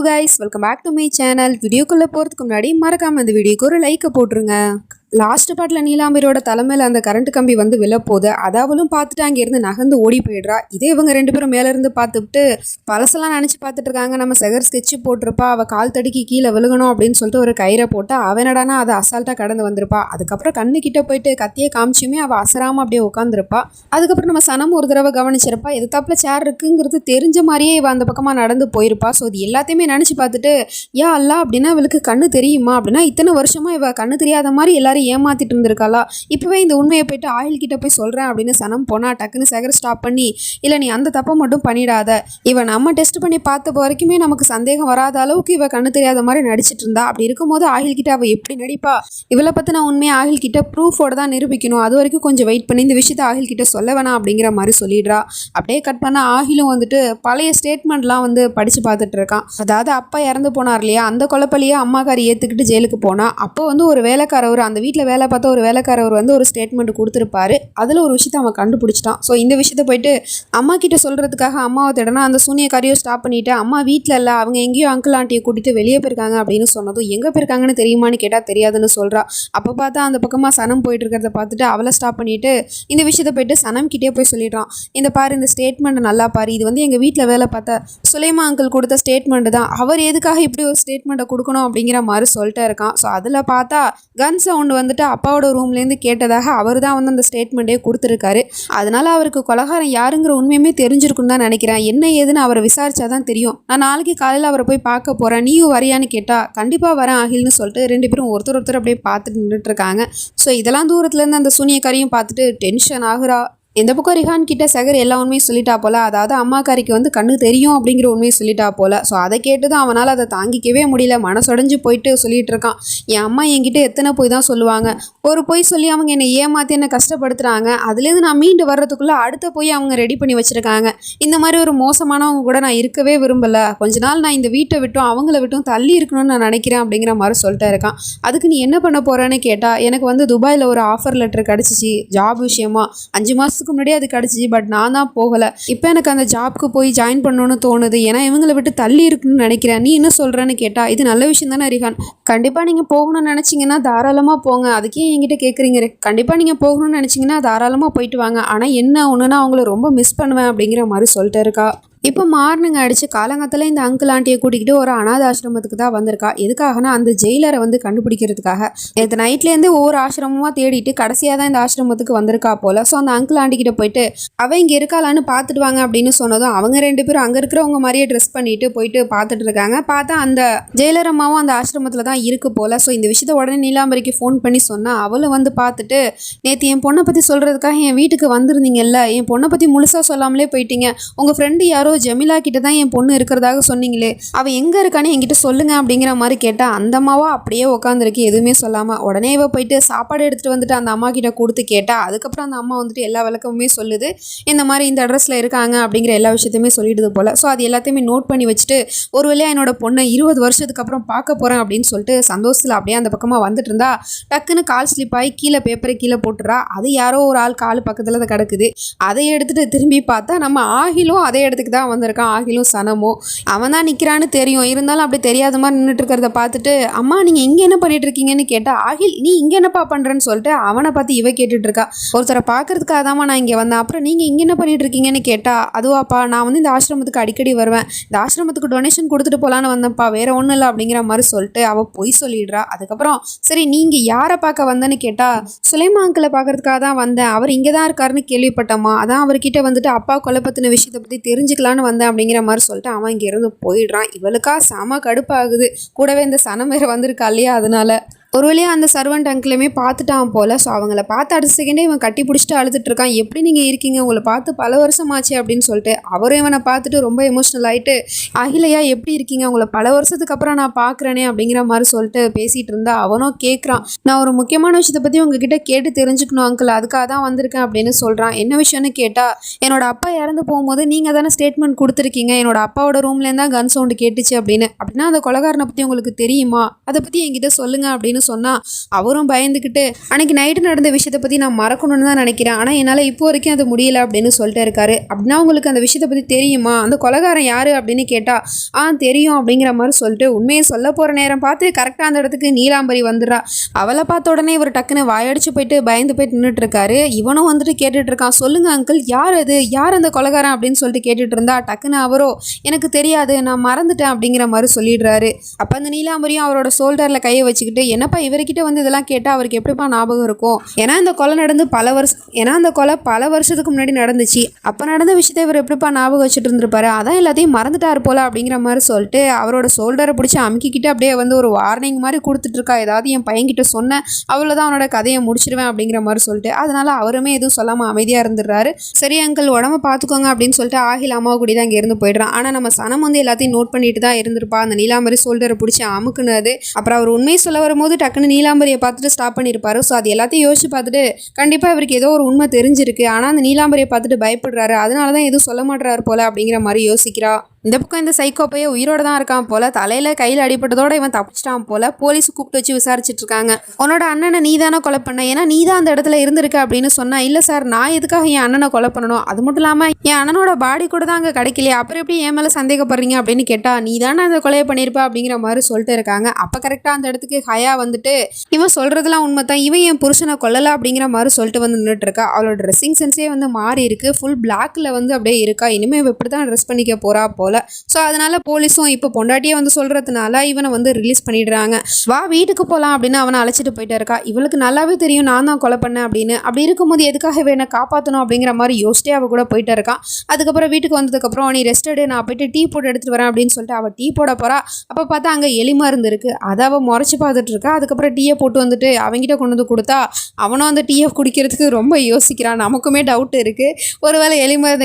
guys, welcome back to my channel. வீடியோக்குள்ள போறதுக்கு முன்னாடி மறக்காம இந்த வீடியோக்கு ஒரு லைக் போட்டுருங்க. லாஸ்ட் பார்ட்டில் நீலாம்பரியோட தலைமையில் அந்த கரண்ட் கம்பி வந்து விழப்போகுது. அதை அவளும் பார்த்துட்டு அங்கேருந்து நகர்ந்து ஓடி போயிடுறா. இதே இவங்க ரெண்டு பேரும் மேலேருந்து பார்த்துட்டு பழசெல்லாம் நினச்சி பார்த்துட்டு இருக்காங்க. நம்ம செகர் ஸ்கெட்சு போட்டிருப்பா, அவள் கால் தடுக்கி கீழே விழுகணும் அப்படின்னு சொல்லிட்டு ஒரு கயிறை போட்டு அவனடானா அதை அசால்ட்டாக கடந்து வந்திருப்பா. அதுக்கப்புறம் கண்ணுக்கிட்ட போயிட்டு கத்தியை காமிச்சுமே அவள் அசராமல் அப்படியே உட்காந்துருப்பா. அதுக்கப்புறம் நம்ம சனம் ஒரு தடவை கவனிச்சிருப்பா. எது தப்பில் சேர் இருக்குங்கிறது தெரிஞ்ச மாதிரியே இவள் அந்த பக்கமாக நடந்து போயிருப்பா. ஸோ இது எல்லாத்தையுமே நினச்சி பார்த்துட்டு யா அல்லா அப்படின்னா இவளுக்கு கண்ணு தெரியுமா அப்படின்னா இத்தனை வருஷமாக இவள் கண்ணு தெரியாத மாதிரி எல்லாரும் ஏமாத்திட்டு இருந்திருக்காளா. இப்பவே இந்த உண்மையை போயிட்டு ஆயில் கிட்ட போய் சொல்றேன் அப்படின்னு சனம் போனா டக்குன்னு சேகர் ஸ்டாப் பண்ணி இல்ல நீ அந்த தப்பை மட்டும் பண்ணிடாத, இவன் நம்ம டெஸ்ட் பண்ணி பார்த்த வரைக்குமே நமக்கு சந்தேகம் வராத அளவுக்கு இவ கண்ணு தெரியாத மாதிரி நடிச்சிட்டு இருந்தா. அப்படி இருக்கும்போது ஆயில் கிட்ட அவ எப்படி நடிப்பா? இவளை பத்தி நான் உண்மையை ஆயில் கிட்ட ப்ரூஃபோட தான் நிரூபிக்கணும், அது வரைக்கும் கொஞ்சம் வெயிட் பண்ணி இந்த விஷயத்த ஆயில் கிட்ட சொல்ல வேணாம் அப்படிங்கிற மாதிரி சொல்லிடுறா. அப்படியே கட் பண்ண ஆகிலும் வந்துட்டு பழைய ஸ்டேட்மெண்ட்லாம் வந்து படிச்சு பார்த்துட்டு இருக்கான். அதாவது அப்பா இறந்து போனார் இல்லையா, அந்த கொலைப்பள்ளியை அம்மாக்காரி ஏத்துக்கிட்டு ஜெயிலுக்கு போனா. அப்போ வந்து ஒரு வேலைக்காரவர் அந்த வீட்டில் வேலை பார்த்தா ஒரு வேலைக்காரவர் வந்து ஒரு ஸ்டேட்மெண்ட் கொடுத்துருப்பாரு. அதில் ஒரு விஷயத்தை அவன் கண்டுபிடிச்சிட்டான். ஸோ இந்த விஷயத்தை போயிட்டு அம்மா கிட்ட சொல்கிறதுக்காக அம்மாவை தேடனா அந்த சூனியக்காரியும் ஸ்டாப் பண்ணிவிட்டு அம்மா வீட்டில் இல்லை அவங்க எங்கேயோ அங்கிள் ஆண்டியை கூட்டிகிட்டு வெளியே போயிருக்காங்க அப்படின்னு சொன்னதும் எங்கே போயிருக்காங்கன்னு தெரியுமான்னு கேட்டால் தெரியாதுன்னு சொல்கிறா. அப்போ பார்த்தா அந்த பக்கமாக சனம் போயிட்டு இருக்கிறத பார்த்துட்டு அவளை ஸ்டாப் பண்ணிவிட்டு இந்த விஷயத்தை போயிட்டு சனம் கிட்டே போய் சொல்லிடுறான். இந்த பாரு இந்த ஸ்டேட்மெண்ட் நல்லா பாரு, இது வந்து எங்கள் வீட்டில் வேலை பார்த்த சுலைமா அங்கிள் கொடுத்த ஸ்டேட்மெண்ட் தான், அவர் எதுக்காக இப்படி ஒரு ஸ்டேட்மெண்ட்டை கொடுக்கணும் அப்படிங்கிற மாதிரி சொல்லிட்டு இருக்கான். ஸோ அதில் பார்த்தா கன் சவுண்ட் வந்துட்டு அப்பாவோட ரூம்லேருந்து கேட்டதாக அவர் தான் வந்து அந்த ஸ்டேட்மெண்ட்டே கொடுத்துருக்காரு. அதனால அவருக்கு கொலகாரம் யாருங்கிற உண்மையுமே தெரிஞ்சிருக்குன்னு தான் நினைக்கிறேன். என்ன ஏதுன்னு அவரை விசாரிச்சாதான் தெரியும். நான் நாளைக்கு காலையில் அவரை போய் பார்க்க போகிறேன், நீயும் வரியான்னு கேட்டால் கண்டிப்பாக வரேன் ஆகில்னு சொல்லிட்டு ரெண்டு பேரும் ஒருத்தர் அப்படியே பார்த்துட்டு நின்றுட்டு இருக்காங்க. ஸோ இதெல்லாம் தூரத்துலேருந்து அந்த சூனியக்காரியும் பார்த்துட்டு டென்ஷன் ஆகுறா. இந்த பக்கம் ரிஹான் கிட்ட சகர் எல்லா உண்மையும் சொல்லிட்டா போல, அதாவது அம்மாக்காரிக்கு வந்து கண்ணு தெரியும் அப்படிங்கிற உண்மையை சொல்லிட்டா போல. ஸோ அதை கேட்டு தான் அவனால் அதை தாங்கிக்கவே முடியல, மனசொடைஞ்சு போயிட்டு சொல்லிட்டு இருக்கான். என் அம்மா என்கிட்ட எத்தனை போய் தான் சொல்லுவாங்க, ஒரு பொய் சொல்லி அவங்க என்னை ஏமாற்றி என்னை கஷ்டப்படுத்துகிறாங்க, அதுலேருந்து நான் மீண்டு வர்றதுக்குள்ளே அடுத்த போய் அவங்க ரெடி பண்ணி வச்சுருக்காங்க. இந்த மாதிரி ஒரு மோசமானவங்க கூட நான் இருக்கவே விரும்பலை, கொஞ்ச நாள் நான் இந்த வீட்டை விட்டும் அவங்கள விட்டும் தள்ளி இருக்கணும்னு நான் நினைக்கிறேன் அப்படிங்கிற மாதிரி சொல்லிட்டு இருக்கான். அதுக்கு நீ என்ன பண்ண போகிறேன்னு கேட்டால் எனக்கு வந்து துபாயில் ஒரு ஆஃபர் லெட்டர் கிடச்சிச்சு ஜாப் விஷயமா, 5 மாதத்துக்கு முன்னாடி அது கிடச்சிச்சு, பட் நான் தான் போகலை. இப்போ எனக்கு அந்த ஜாப்க்கு போய் ஜாயின் பண்ணணும்னு தோணுது, ஏன்னா இவங்களை விட்டு தள்ளி இருக்குன்னு நினைக்கிறேன், நீ என்ன சொல்கிறேன்னு கேட்டால் இது நல்ல விஷயம் தானே ரிஹான், கண்டிப்பாக நீங்கள் போகணும்னு நினச்சிங்கன்னா தாராளமாக போங்க, அதுக்கே என்கிட்ட கேட்குறீங்க, கண்டிப்பாக நீங்கள் போகணும்னு நினச்சிங்கன்னா தாராளமாக போயிட்டு வாங்க, ஆனால் என்ன ஒன்றுனா அவங்கள ரொம்ப மிஸ் பண்ணுவேன் அப்படிங்கிற மாதிரி சொல்லிட்டு இருக்கா. இப்போ மார்னிங் அடித்து காலங்கத்தில் இந்த அங்கிள் ஆண்டியை கூட்டிக்கிட்டு ஒரு அனாத ஆசிரமத்துக்கு தான் வந்திருக்கா. எதுக்காகனா அந்த ஜெயிலரை வந்து கண்டுபிடிக்கிறதுக்காக. நேற்று நைட்லேருந்து ஒவ்வொரு ஆசிரமமாக தேடிட்டு கடைசியாக தான் இந்த ஆசிரமத்துக்கு வந்திருக்கா போல். ஸோ அந்த அங்கிள் ஆண்டிக்கிட்ட போயிட்டு அவள் இங்கே இருக்காளான்னு பார்த்துட்டு வாங்க அப்படின்னு சொன்னதும் அவங்க ரெண்டு பேரும் அங்கே இருக்கிறவங்க மாதிரியே ட்ரெஸ் பண்ணிட்டு போயிட்டு பார்த்துட்டு இருக்காங்க. பார்த்தா அந்த ஜெயிலர் அம்மாவும் அந்த ஆசிரமத்தில் தான் இருக்கு போல். ஸோ இந்த விஷயத்த உடனே நீலாம்பரிக்கு ஃபோன் பண்ணி சொன்னால் அவளும் வந்து பார்த்துட்டு நேற்று என் பொண்ணை பற்றி சொல்கிறதுக்காக என் வீட்டுக்கு வந்திருந்தீங்கல்ல, என் பொண்ணை பற்றி முழுசாக சொல்லாமலே போயிட்டீங்க, உங்கள் ஃப்ரெண்டு யாரோ ஜெமிலா கிட்ட தான் என் பொண்ணு இருக்கிறதாக சொன்னீங்களே, அவள் எங்கே இருக்கான்னு என்கிட்ட சொல்லுங்க அப்படிங்கிற மாதிரி கேட்டால் அந்த அம்மாவா அப்படியே உட்காந்துருக்கு எதுவுமே சொல்லாமல். உடனே இவ போயிட்டு சாப்பாடு எடுத்துகிட்டு வந்துட்டு அந்த அம்மா கிட்ட கொடுத்து கேட்டா அதுக்கப்புறம் அந்த அம்மா வந்துட்டு எல்லா விளக்கமுமே சொல்லுது, இந்த மாதிரி இந்த அட்ரஸில் இருக்காங்க அப்படிங்கிற எல்லா விஷயத்தையுமே சொல்லிடுது போல். ஸோ அது எல்லாத்தையுமே நோட் பண்ணி வச்சுட்டு ஒரு வேளையா என்னோட பொண்ணை 20 வருஷத்துக்கு அப்புறம் பார்க்க போகிறேன் அப்படின்னு சொல்லிட்டு சந்தோஷத்தில் அப்படியே அந்த பக்கமாக வந்துட்டு இருந்தா டக்குன்னு கால் ஸ்லிப் ஆகி கீழே பேப்பரை கீழே போட்டுறா. அது யாரோ ஒரு ஆள் கால் பக்கத்தில் தான் கிடக்குது. அதை எடுத்துகிட்டு திரும்பி பார்த்தா நம்ம ஆகிலும் அதே இடத்துக்கு தான் வந்திருக்கான். ஆகிலும் சனமும் அவன் தான் நிற்கிறான்னு தெரியும், இருந்தாலும் அப்படி தெரியாத மாதிரி நின்றுட்டு இருக்கிறத பார்த்துட்டு அம்மா நீங்கள் இங்கே என்ன பண்ணிட்டு இருக்கீங்கன்னு கேட்டால் ஆகில் நீ இங்கே என்னப்பா பண்ணுறேன்னு சொல்லிட்டு அவனை பார்த்து இவ கேட்டுட்டு இருக்கா. ஒருத்தரை பார்க்கறதுக்காக தான்மா நான் இங்கே வந்தேன், அப்புறம் நீங்கள் இங்கே என்ன பண்ணிட்டு இருக்கீங்கன்னு கேட்டால் அதுவாப்பா நான் வந்து இந்த ஆசிரமத்துக்கு அடிக்கடி வருவேன், இந்த ஆசிரமத்துக்கு டொனேஷன் கொடுத்துட்டு போகலான்னு வந்தேன்ப்பா, வேற ஒன்றும் இல்லை அப்படிங்கிற மாதிரி சொல்லிட்டு அவள் பொய் சொல்லிடுறா. அதுக்கப்புறம் சரி நீங்கள் யாரை பார்க்க வந்தேன்னு கேட்டால் சுலைமா அங்கிளை பார்க்கறதுக்காக தான் வந்தேன், அவர் இங்கே தான் இருக்காருன்னு கேள்விப்பட்டம்மா, அதான் அவர்கிட்ட வந்துட்டு அப்பா கொலை பற்றின விஷயத்தை பற்றி தெரிஞ்சுக்கலான்னு வந்தேன் அப்படிங்கிற மாதிரி சொல்லிட்டு அவன் இங்கே இருந்து போயிடுறான். இவளுக்கா செம கடுப்பாகுது, கூடவே இந்த சனம் வேற வந்திருக்கா இல்லையா, அதனால ஒரு வழியாக அந்த சர்வெண்ட் அங்கிளையுமே பார்த்துட்டான் போல். ஸோ அவங்கள பார்த்து அடுத்த செகண்டே இவன் கட்டி பிடிச்சிட்டு அழுதுட்டு இருக்கான். எப்படி நீங்கள் இருக்கீங்க, உங்களை பார்த்து பல வருஷம் ஆச்சு அப்படின்னு சொல்லிட்டு அவரும் இவனை பார்த்துட்டு ரொம்ப எமோஷ்னல் ஆகிட்டு அகிலையா எப்படி இருக்கீங்க, உங்களை பல வருஷத்துக்கு அப்புறம் நான் பார்க்குறேனே அப்படிங்கிற மாதிரி சொல்லிட்டு பேசிகிட்டு இருந்தா அவனும் கேட்குறான். நான் ஒரு முக்கியமான விஷயத்தை பற்றி உங்ககிட்ட கேட்டு தெரிஞ்சுக்கணும் அங்கிள், அதுக்காக தான் வந்திருக்கேன் அப்படின்னு சொல்கிறான். என்ன விஷயம்னு கேட்டால் என்னோட அப்பா இறந்து போகும்போது நீங்கள் தானே ஸ்டேட்மெண்ட் கொடுத்துருக்கீங்க, என்னோட அப்பாவோட ரூம்லேருந்து தான் கன் சவுண்டு கேட்டுச்சு அப்படின்னா அந்த கொலகாரனை பற்றி உங்களுக்கு தெரியுமா, அதை பற்றி என்கிட்ட சொல்லுங்கள் அப்படின்னு சொன்னால் அவரும் பயந்துக்கிட்டு அன்னைக்கு நைட்டு நடந்த விஷயத்தை பற்றி நான் மறக்கணும்னு தான் நினைக்கிறேன், ஆனால் என்னால் இப்போ வரைக்கும் அது முடியலை அப்படின்னு சொல்லிட்டு இருக்காரு. அப்படின்னா உங்களுக்கு அந்த விஷயத்தை பற்றி தெரியுமா, அந்த கொலைகாரன் யார் அப்படின்னு கேட்டால் தெரியும் அப்படிங்கிற மாதிரி சொல்லிட்டு உண்மையை சொல்ல போகிற நேரம் பார்த்து கரெக்டாக அந்த இடத்துக்கு நீலாம்பரி வந்துடுறா. அவளை பார்த்த உடனே இவர் டக்குன்னு வாயடிச்சு போயிட்டு பயந்து போயிட்டு நின்றுட்டு இருக்காரு. இவனும் வந்துட்டு கேட்டுட்டு இருக்கான், சொல்லுங்க அங்கிள், யார் அது, யார் அந்த கொலைகாரன் அப்படின்னு சொல்லிட்டு கேட்டுட்டு இருந்தா டக்குன்னு அவரோ எனக்கு தெரியாது, நான் மறந்துட்டேன் அப்படிங்கிற மாதிரி சொல்லிடுறாரு. அப்போ அந்த நீலாம்பரியும் அவரோட ஷோல்டரில் கையை வச்சுக்கிட்டு என்னப்பா இவர்கிட்ட வந்து இதெல்லாம் கேட்டால் அவருக்கு எப்படிப்பா ஞாபகம் இருக்கும், ஏன்னா அந்த கொலை நடந்து பல வருஷத்துக்கு முன்னாடி நடந்துச்சு, அப்போ நடந்த விஷயத்தை இவர் எப்படிப்பா ஞாபகம் வச்சுட்டு இருந்திருப்பாரு, அதான் எல்லாத்தையும் மறந்துட்டாரு போல அப்படிங்கிற மாதிரி சொல்லிட்டு அவரோட ஷோல்டரை பிடிச்சி அமுக்கிக்கிட்டு அப்படியே வந்து ஒரு வார்னிங் மாதிரி கொடுத்துட்டு இருக்கா. ஏதாவது என் பையன்கிட்ட சொன்னேன் அவ்வளோதான் அவனோட கதையை முடிச்சிடுவேன் அப்படிங்கிற மாதிரி சொல்லிட்டு அதனால அவருமே எதுவும் சொல்லாமல் அமைதியாக இருந்துடுறாரு. சரி அங்கிள் உடம்ப பார்த்துக்கோங்க அப்படின்னு சொல்லிட்டு ஆகில் அம்மாவை கூடி தான் இங்கே இருந்து போயிடுறான். ஆனால் நம்ம சனம் வந்து எல்லாத்தையும் நோட் பண்ணிட்டு தான் இருந்திருப்பா. அந்த நீலாம்பரி ஷோல்டரை பிடிச்சி அமுக்குனது அப்புறம் அவர் உண்மையை சொல்ல வரும்போது டக்குன்னு நீலாம்பரியை பார்த்துட்டு ஸ்டாப் பண்ணியிருப்பாரு. ஸோ அது எல்லாத்தையும் யோசிச்சு பார்த்துட்டு கண்டிப்பாக இவருக்கு ஏதோ ஒரு உண்மை தெரிஞ்சிருக்கு, ஆனால் அந்த நீலாம்பரியை பார்த்துட்டு பயப்படுறாரு, அதனால தான் எதுவும் சொல்ல மாட்டுறாரு போல அப்படிங்கிற மாதிரி யோசிக்கிறா. இந்த பக்கம் இந்த சைக்கோப்பைய உயிரோட தான் இருக்கான் போல, தலையில கையில் அடிபட்டதோட இவன் தப்பிச்சிட்டான் போல. போலீஸ் கூப்பிட்டு வச்சு விசாரிச்சுட்டு இருக்காங்க. உன்னோட அண்ணனை நீ தானே கொலை பண்ண, ஏன்னா நீ தான் அந்த இடத்துல இருந்திருக்க அப்படின்னு சொன்னா. இல்லை சார், நான் எதுக்காக என் அண்ணனை கொலை பண்ணணும், அது மட்டும் இல்லாமல் என் அண்ணனோட பாடி கூட தான் அங்கே கிடைக்கலையே, அப்புறம் எப்படி என் மேலே சந்தேகப்படுறீங்க அப்படின்னு கேட்டா நீ தானே அந்த கொலையை பண்ணியிருப்ப அப்படிங்கிற மாதிரி சொல்லிட்டு இருக்காங்க. அப்போ கரெக்டாக அந்த இடத்துக்கு ஹயா வந்துட்டு இவன் சொல்றதுலாம் உண்மை தான், இவன் என் புருஷனை கொல்லலை அப்படிங்கிற மாதிரி சொல்லிட்டு வந்து நின்றுட்டு இருக்கா. அவளோட ட்ரெஸ்ஸிங் சென்ஸே வந்து மாறி இருக்கு, ஃபுல் பிளாக்ல வந்து அப்படியே இருக்கா. இனிமேல் இப்படி தான் ட்ரெஸ் பண்ணிக்க போறா போல. ஸோ அதனால போலீஸும் இப்போ பொண்டாட்டியை வந்து சொல்றதுனால இவனை வந்து ரிலீஸ் பண்ணிடுறாங்க. வா வீட்டுக்கு போகலாம் அப்படின்னு அவனை அழைச்சிட்டு போயிட்டு இருக்கா. இவளுக்கு நல்லாவே தெரியும் நான் தான் கொலை பண்ணேன் அப்படின்னு. அப்படி இருக்கும்போது எதுக்காக இவனை காப்பாற்றணும் அப்படிங்கிற மாதிரி யோசிச்சே அவள் கூட போயிட்டு இருக்கான். அதுக்கப்புறம் வீட்டுக்கு வந்ததுக்கப்புறம் நீ ரெஸ்ட் எடு, நான் போயிட்டு டீ போட்டு எடுத்துட்டு வரேன் அப்படின்னு சொல்லிட்டு அவள் டீ போட போறா. அப்போ பார்த்தா அங்கே எலி மருந்து இருக்கு, அதை அவள் முறைச்சி பார்த்துட்டு இருக்கா. அதுக்கப்புறம் டீயை போட்டு வந்துட்டு அவங்ககிட்ட கொண்டு வந்து கொடுத்தா அவனும் அந்த டீயை குடிக்கிறதுக்கு ரொம்ப யோசிக்கிறான். நமக்குமே டவுட் இருக்கு, ஒருவேளை எலி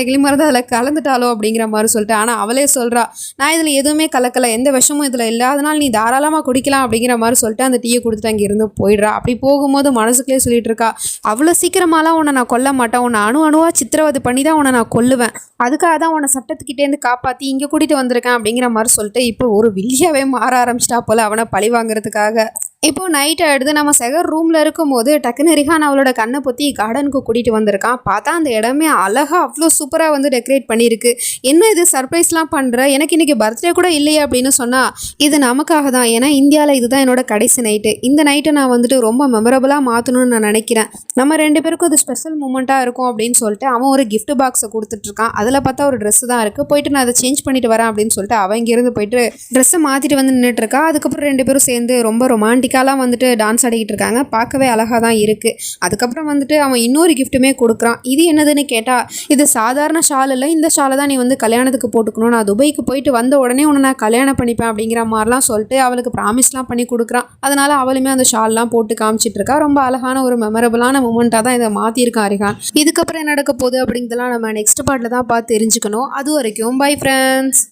மருந்து அதில் கலந்துட்டாலோ அப்படிங்கிற மாதிரி சொல்லிட்டு. ஆனால் அவளே சொல்றா நான் இதில் எதுவுமே கலக்கலை, எந்த விஷமும் இதில் இல்லை, அதனால நீ தாராளமாக குடிக்கலாம் அப்படிங்கிற மாதிரி சொல்லிட்டு அந்த டீயை கொடுத்துட்டு அங்கே இருந்து போயிடுறா. அப்படி போகும்போது மனசுக்குள்ளே சொல்லிட்டு இருக்கா, அவ்வளோ சீக்கிரமாலாம் உன்னை நான் கொல்ல மாட்டேன், உன்னை அணுவாக சித்திரவதை பண்ணி தான் உன்னை நான் கொல்லுவேன், அதுக்காக தான் உன்னை சட்டத்துக்கிட்டேருந்து காப்பாற்றி இங்கே கூட்டிகிட்டு வந்திருக்கேன் அப்படிங்கிற மாதிரி சொல்லிட்டு இப்போ ஒரு வில்லியாவே மாற ஆரம்பிச்சிட்டா போல அவனை பழி வாங்குறதுக்காக. இப்போ நைட் ஆகிடுது. நம்ம செகர் ரூமில் இருக்கும்போது டக்குன்னு ரிஹான் அவளோட கண்ணை பொத்தி கார்டனுக்கு கூட்டிகிட்டு வந்திருக்கான். பார்த்தா அந்த இடமே அழகாக அவ்வளோ சூப்பராக வந்து டெக்கரேட் பண்ணியிருக்கு. என்ன இது சர்ப்ரைஸ்லாம் பண்ணுற, எனக்கு இன்றைக்கி பர்த்டே கூட இல்லையே அப்படின்னு சொன்னால் இது நமக்காக தான், ஏன்னா இந்தியாவில் இதுதான் என்னோட கடைசி நைட்டு, இந்த நைட்டை நான் வந்துட்டு ரொம்ப மெமரபுளாக மாற்றணும்னு நான் நினைக்கிறேன், நம்ம ரெண்டு பேருக்கும் அது ஸ்பெஷல் மூமெண்ட்டாக இருக்கும் அப்படின்னு சொல்லிட்டு அவன் ஒரு கிஃப்ட் பாக்ஸை கொடுத்துட்ருக்கான். அதில் பார்த்தா ஒரு ட்ரெஸ்ஸு தான் இருக்குது, போயிட்டு நான் அதை சேஞ்ச் பண்ணிட்டு வரேன் அப்படின்னு சொல்லிட்டு அவன் இங்கேருந்து போயிட்டு ட்ரெஸ்ஸை மாற்றிட்டு வந்து நின்றுட்டுருக்கா. அதுக்கப்புறம் ரெண்டு பேரும் சேர்ந்து ரொம்ப ரொமான்டிக்காலாம் வந்துட்டு டான்ஸ் ஆடிக்கிட்டு இருக்காங்க. பார்க்கவே அழகாக தான் இருக்குது. அதுக்கப்புறம் வந்துட்டு அவன் இன்னொரு கிஃப்ட்டுமே கொடுக்குறான். இது என்னதுன்னு கேட்டால் இது சாதாரண ஷால் இல்லை, இந்த ஷாலை தான் நீ வந்து கல்யாணத்துக்கு போட்டுக்கணும், நான் துபாய்க்கு போயிட்டு வந்த உடனே உன்னை நான் கல்யாணம் பண்ணிப்பேன் அப்படிங்கிற மாதிரிலாம் சொல்லிட்டு அவளுக்கு ப்ராமிஸ்லாம் பண்ணி கொடுக்குறான். அதனால அவளுமே அந்த ஷால்லாம் போட்டு காமிச்சிட்டு இருக்கா. ரொம்ப அழகான ஒரு மெமரபுளான மூமெண்ட்டாக தான் இதை மாற்றிருக்கான் ரிஹான். இதுக்கப்புறம் என்ன நடக்க போகுது அப்படிங்கிறதெல்லாம் நம்ம நெக்ஸ்ட் பார்ட்டில் தான் பார்த்து தெரிஞ்சுக்கணும். அது வரைக்கும் பை ஃப்ரெண்ட்ஸ்.